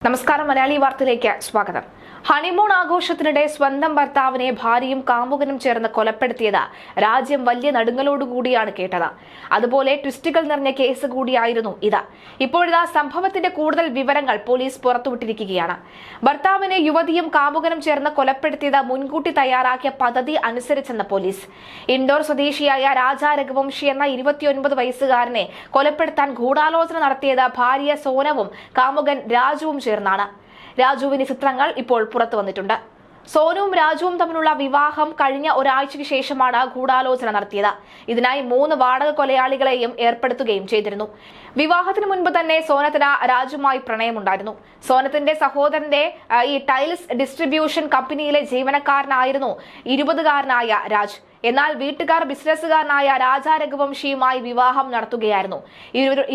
നമസ്കാരം, മലയാളി വാർത്തയിലേക്ക് സ്വാഗതം. ഹണിമൂൺ ആഘോഷത്തിനിടെ സ്വന്തം ഭർത്താവിനെ ഭാര്യയും കാമുകനും ചേർന്ന് കൊലപ്പെടുത്തിയത് രാജ്യം വലിയ നടുങ്ങലോടുകൂടിയാണ് കേട്ടത്. അതുപോലെ ട്വിസ്റ്റുകൾ നിറഞ്ഞ കേസ് കൂടിയായിരുന്നു ഇത്. ഇപ്പോഴിതാ സംഭവത്തിന്റെ കൂടുതൽ വിവരങ്ങൾ പോലീസ് പുറത്തുവിട്ടിരിക്കുകയാണ്. ഭർത്താവിനെ യുവതിയും കാമുകനും ചേർന്ന് കൊലപ്പെടുത്തിയത് മുൻകൂട്ടി തയ്യാറാക്കിയ പദ്ധതി അനുസരിച്ചെന്ന് പോലീസ്. ഇൻഡോർ സ്വദേശിയായ രാജ രഘുവംശി എന്ന 29 വയസ്സുകാരനെ കൊലപ്പെടുത്താൻ ഗൂഢാലോചന നടത്തിയത് ഭാര്യ സോനവും കാമുകൻ രാജുവും ചേർന്നാണ്. രാജുവിന്റെ ചിത്രങ്ങൾ ഇപ്പോൾ പുറത്തു വന്നിട്ടുണ്ട്. സോനുവും രാജുവും തമ്മിലുള്ള വിവാഹം കഴിഞ്ഞ ഒരാഴ്ചയ്ക്ക് ശേഷമാണ് ഗൂഢാലോചന നടത്തിയത്. ഇതിനായി 3 വാടക കൊലയാളികളെയും ഏർപ്പെടുത്തുകയും ചെയ്തിരുന്നു. വിവാഹത്തിന് മുൻപ് തന്നെ സോനത്തിന് രാജുമായി പ്രണയമുണ്ടായിരുന്നു. സോനത്തിന്റെ സഹോദരന്റെ ഈ ടൈൽസ് ഡിസ്ട്രിബ്യൂഷൻ കമ്പനിയിലെ ജീവനക്കാരനായിരുന്നു 20-കാരനായ രാജ്. എന്നാൽ വീട്ടുകാർ ബിസിനസ്സുകാരനായ രാജ രഘുവംശിയുമായി വിവാഹം നടത്തുകയായിരുന്നു.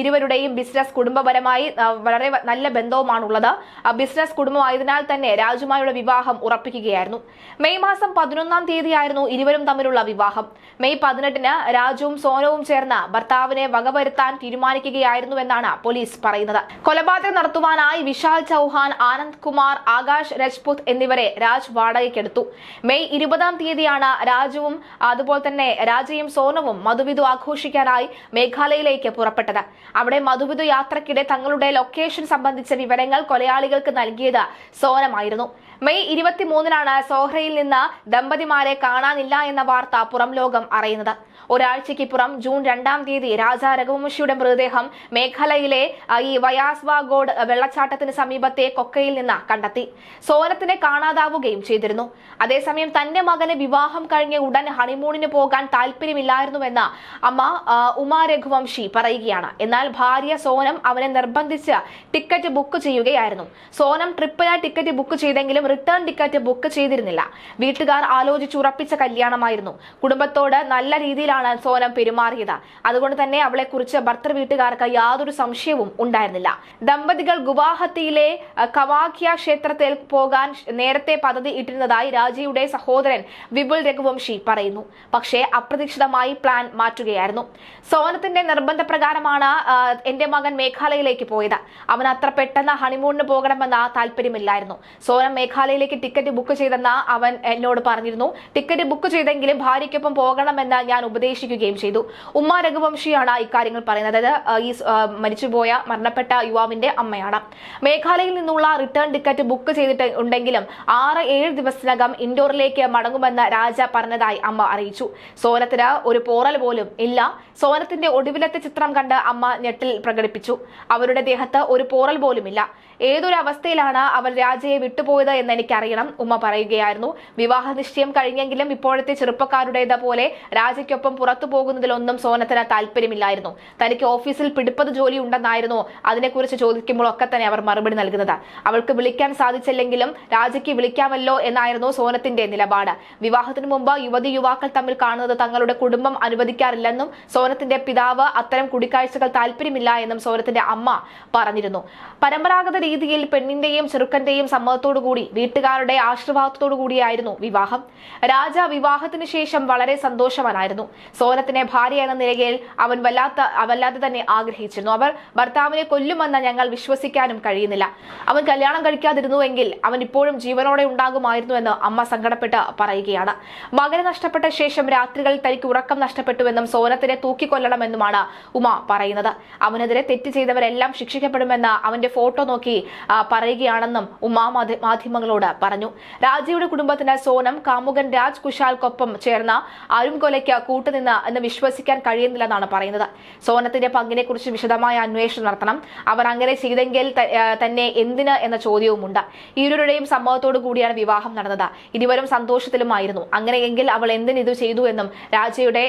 ഇരുവരുടെയും ബിസിനസ് കുടുംബപരമായി വളരെ നല്ല ബന്ധവുമാണുള്ളത്. ബിസിനസ് കുടുംബമായതിനാൽ തന്നെ രാജുമായുള്ള വിവാഹം ഉറപ്പിക്കുകയായിരുന്നു. മെയ് മാസം 11-ാം തീയതിയായിരുന്നു ഇരുവരും തമ്മിലുള്ള വിവാഹം. മെയ് 18-ന് രാജുവും സോനവും ചേർന്ന് ഭർത്താവിനെ വകവരുത്താൻ തീരുമാനിക്കുകയായിരുന്നുവെന്നാണ് പോലീസ് പറയുന്നത്. കൊലപാതകം നടത്തുവാനായി വിശാൽ ചൌഹാൻ, ആനന്ദ് കുമാർ, ആകാശ് രജ്പുത് എന്നിവരെ രാജ് വാടകയ്ക്കെടുത്തു. മെയ് 20-ാം തീയതിയാണ് രാജുവും അതുപോലെ തന്നെ രാജയും സോനവും മധുവിധു ആഘോഷിക്കാനായി മേഘാലയയിലേക്ക് പുറപ്പെട്ടത്. അവിടെ മധുവിധു യാത്രക്കിടെ തങ്ങളുടെ ലൊക്കേഷൻ സംബന്ധിച്ച വിവരങ്ങൾ കൊലയാളികൾക്ക് നൽകിയത് സോനമായിരുന്നു. മെയ് 23-നാണ് സോഹ്രയിൽ നിന്ന് ദമ്പതിമാരെ കാണാനില്ല എന്ന വാർത്ത പുറം ലോകം അറിയുന്നത്. ഒരാഴ്ചയ്ക്കിപ്പുറം ജൂൺ 2-ാം തീയതി രാജ രഘുവംശിയുടെ മൃതദേഹം മേഘാലയയിലെ ഈ വയാസ്വാഗോഡ് വെള്ളച്ചാട്ടത്തിന് സമീപത്തെ കൊക്കയിൽ നിന്ന് കണ്ടെത്തി. സോനത്തിനെ കാണാതാവുകയും ചെയ്തിരുന്നു. അതേസമയം തന്റെ മകന് വിവാഹം കഴിഞ്ഞ ഉടൻ ഹണിമൂണിന് പോകാൻ താല്പര്യമില്ലായിരുന്നുവെന്ന് അമ്മ ഉമാ രഘുവംശി പറയുകയാണ്. എന്നാൽ ഭാര്യ സോനം അവനെ നിർബന്ധിച്ച് ടിക്കറ്റ് ബുക്ക് ചെയ്യുകയായിരുന്നു. സോനം ട്രിപ്പിന് ടിക്കറ്റ് ബുക്ക് ചെയ്തെങ്കിലും റിട്ടേൺ ടിക്കറ്റ് ബുക്ക് ചെയ്തിരുന്നില്ല. വീട്ടുകാർ ആലോചിച്ചുറപ്പിച്ച കല്യാണമായിരുന്നു. കുടുംബത്തോട് നല്ല രീതിയിലാണ് സോനം പെരുമാറിയത്. അതുകൊണ്ട് തന്നെ അവളെ കുറിച്ച് ഭർത്തൃ വീട്ടുകാർക്ക് യാതൊരു സംശയവും ഉണ്ടായിരുന്നില്ല. ദമ്പതികൾ ഗുവാഹത്തിയിലെ കവാഖ്യ ക്ഷേത്രത്തിൽ പോകാൻ നേരത്തെ പദ്ധതി ഇട്ടിരുന്നതായി രാജയുടെ സഹോദരൻ വിപുൽ രഘുവംശി പറയുന്നു. പക്ഷേ അപ്രതീക്ഷിതമായി പ്ലാൻ മാറ്റുകയായിരുന്നു. സോനത്തിന്റെ നിർബന്ധപ്രകാരമാണ് എന്റെ മകൻ മേഘാലയയിലേക്ക് പോയത്. അവൻ അത്ര പെട്ടെന്ന് ഹണിമൂണിന് പോകണമെന്ന താല്പര്യമില്ലായിരുന്നു. സോനം മേഘാലയയിലേക്ക് ടിക്കറ്റ് ബുക്ക് ചെയ്തെന്ന് അവൻ എന്നോട് പറഞ്ഞിരുന്നു. ടിക്കറ്റ് ബുക്ക് ചെയ്തെങ്കിലും ഭാര്യയ്ക്കൊപ്പം പോകണമെന്ന് ഞാൻ ഉപദേശിക്കുകയും ചെയ്തു. ഉമ്മ രഘുവംശിയാണ് ഇക്കാര്യങ്ങൾ പറയുന്നത്. ഈ മരണപ്പെട്ട യുവാവിന്റെ അമ്മയാണ്. മേഘാലയയിൽ നിന്നുള്ള റിട്ടേൺ ടിക്കറ്റ് ബുക്ക് ചെയ്തിട്ട് ഉണ്ടെങ്കിലും 6-7 ദിവസത്തിനകം ഇൻഡോറിലേക്ക് മടങ്ങുമെന്ന് രാജ പറഞ്ഞതായി അമ്മ അറിയിച്ചു. സോനത്തിന് ഒരു പോറൽ പോലും ഇല്ല. സോനത്തിന്റെ ഒടുവിലത്തെ ചിത്രം കണ്ട് അമ്മ ഞെട്ടൽ പ്രകടിപ്പിച്ചു. അവരുടെ ദേഹത്ത് ഒരു പോറൽ പോലുമില്ല. ഏതൊരു അവസ്ഥയിലാണ് അവർ രാജയെ വിട്ടുപോയത് എന്ന് എനിക്കറിയണം, ഉമ്മ പറയുകയായിരുന്നു. വിവാഹ നിശ്ചയം കഴിഞ്ഞെങ്കിലും ഇപ്പോഴത്തെ ചെറുപ്പക്കാരുടേത് പോലെ രാജയ്ക്കൊപ്പം പുറത്തു പോകുന്നതിലൊന്നും സോനത്തിന് താല്പര്യമില്ലായിരുന്നു. തനിക്ക് ഓഫീസിൽ പിടിപ്പത് ജോലി ഉണ്ടെന്നായിരുന്നു അതിനെക്കുറിച്ച് ചോദിക്കുമ്പോഴൊക്കെ തന്നെ അവർ മറുപടി നൽകുന്നത്. അവൾക്ക് വിളിക്കാൻ സാധിച്ചില്ലെങ്കിലും രാജയ്ക്ക് വിളിക്കാമല്ലോ എന്നായിരുന്നു സോനത്തിന്റെ നിലപാട്. വിവാഹത്തിന് മുമ്പ് യുവതി-യുവാക്കൾ തമ്മിൽ കാണുന്നത് തങ്ങളുടെ കുടുംബം അനുവദിക്കാറില്ലെന്നും സോനത്തിന്റെ പിതാവ് അത്തരം കൂടിക്കാഴ്ചകൾ താല്പര്യമില്ല എന്നും സോനത്തിന്റെ അമ്മ പറഞ്ഞിരുന്നു. പരമ്പരാഗത രീതിയിൽ പെണ്ണിന്റെയും ചെറുക്കന്റെയും സമ്മതത്തോടുകൂടി വീട്ടുകാരുടെ ആശീർവാദത്തോടു കൂടിയായിരുന്നു വിവാഹം. രാജ വിവാഹത്തിന് ശേഷം വളരെ സന്തോഷവാനായിരുന്നു. സോനത്തിനെ ഭാര്യ എന്ന നിലയിൽ അവൻ വല്ലാതെ തന്നെ ആഗ്രഹിച്ചിരുന്നു. അവർ ഭർത്താവിനെ കൊല്ലുമെന്ന് ഞങ്ങൾ വിശ്വസിക്കാനും കഴിയുന്നില്ല. അവൻ കല്യാണം കഴിക്കാതിരുന്നുവെങ്കിൽ അവൻ ഇപ്പോഴും ജീവനോടെ ഉണ്ടാകുമായിരുന്നുവെന്ന് അമ്മ സങ്കടപ്പെട്ട് പറയുകയാണ്. മകനെ നഷ്ടപ്പെട്ട ശേഷം രാത്രികളിൽ തനിക്ക് ഉറക്കം നഷ്ടപ്പെട്ടുവെന്നും സോനത്തിനെ തൂക്കിക്കൊല്ലണമെന്നുമാണ് ഉമ പറയുന്നത്. അവനെതിരെ തെറ്റ് ചെയ്തവരെല്ലാം ശിക്ഷിക്കപ്പെടുമെന്ന് അവന്റെ ഫോട്ടോ നോക്കി പറയുകയാണെന്നും ഉമ്മ മാധ്യമങ്ങളോട് പറഞ്ഞു. രാജയുടെ കുടുംബത്തിന് സോനം കാമുകൻ രാജ് കുശാൽക്കൊപ്പം ചേർന്ന അരുംകൊലയ്ക്ക് കൂട്ടുനിന്ന് എന്ന് വിശ്വസിക്കാൻ കഴിയുന്നില്ലെന്നാണ് പറയുന്നത്. സോനത്തിന്റെ പങ്കിനെ കുറിച്ച് വിശദമായ അന്വേഷണം നടത്തണം. അവർ അങ്ങനെ ചെയ്തെങ്കിൽ തന്നെ എന്തിന് എന്ന ചോദ്യവുമുണ്ട്. ഇരുവരുടെയും സമ്മതത്തോടു കൂടിയാണ് വിവാഹം നടന്നത്. ഇരുവരും സന്തോഷത്തിലുമായിരുന്നു. അങ്ങനെയെങ്കിൽ അവൾ എന്തിന് ഇത് ചെയ്തു എന്നും രാജയുടെ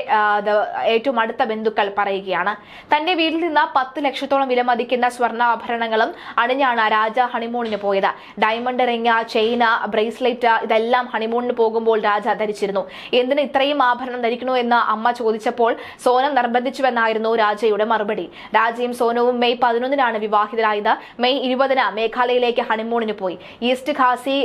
ഏറ്റവും അടുത്ത ബന്ധുക്കൾ പറയുകയാണ്. തന്റെ വീട്ടിൽ നിന്ന് 10 ലക്ഷത്തോളം വിലമതിക്കുന്ന സ്വർണ്ണാഭരണങ്ങളും അണിഞ്ഞാണ് രാജ ഹണിമൂണിന് പോയത്. ഡയമണ്ട് റിംഗ്, ചെയിന്, ബ്രേസ്ലെറ്റ് ഇതെല്ലാം ഹണിമൂണിന് പോകുമ്പോൾ രാജ ധരിച്ചിരുന്നു. എന്തിന് ഇത്രയും ആഭരണം ധരിക്കണോ എന്ന് അമ്മ ചോദിച്ചപ്പോൾ സോനം നിർബന്ധിച്ചുവെന്നായിരുന്നു രാജയുടെ മറുപടി. രാജയും സോനവും മെയ് 11-നാണ് വിവാഹിതരായത്. മെയ് 20-ന് മേഘാലയയിലേക്ക് ഹണിമൂണിന് പോയി. ഈസ്റ്റ് ഖാസി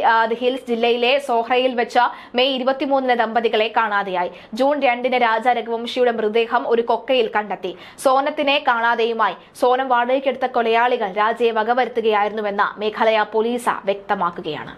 ഹിൽസ് ജില്ലയിലെ സോഹ്രയിൽ വെച്ച് മെയ് 23-ന് ദമ്പതികളെ കാണാതെയായി. ജൂൺ 2-ന് രാജ രഘുവംശിയുടെ മൃതദേഹം ഒരു കൊക്കയിൽ കണ്ടെത്തി. സോനത്തിനെ കാണാതെയുമായി. സോനം വാടകയ്ക്കെടുത്ത കൊലയാളികൾ രാജയെ വകവരുത്തുകയായിരുന്നു. നടത്തുകയായിരുന്നുവെന്ന് മേഘാലയ പോലീസ് വ്യക്തമാക്കുകയാണ്.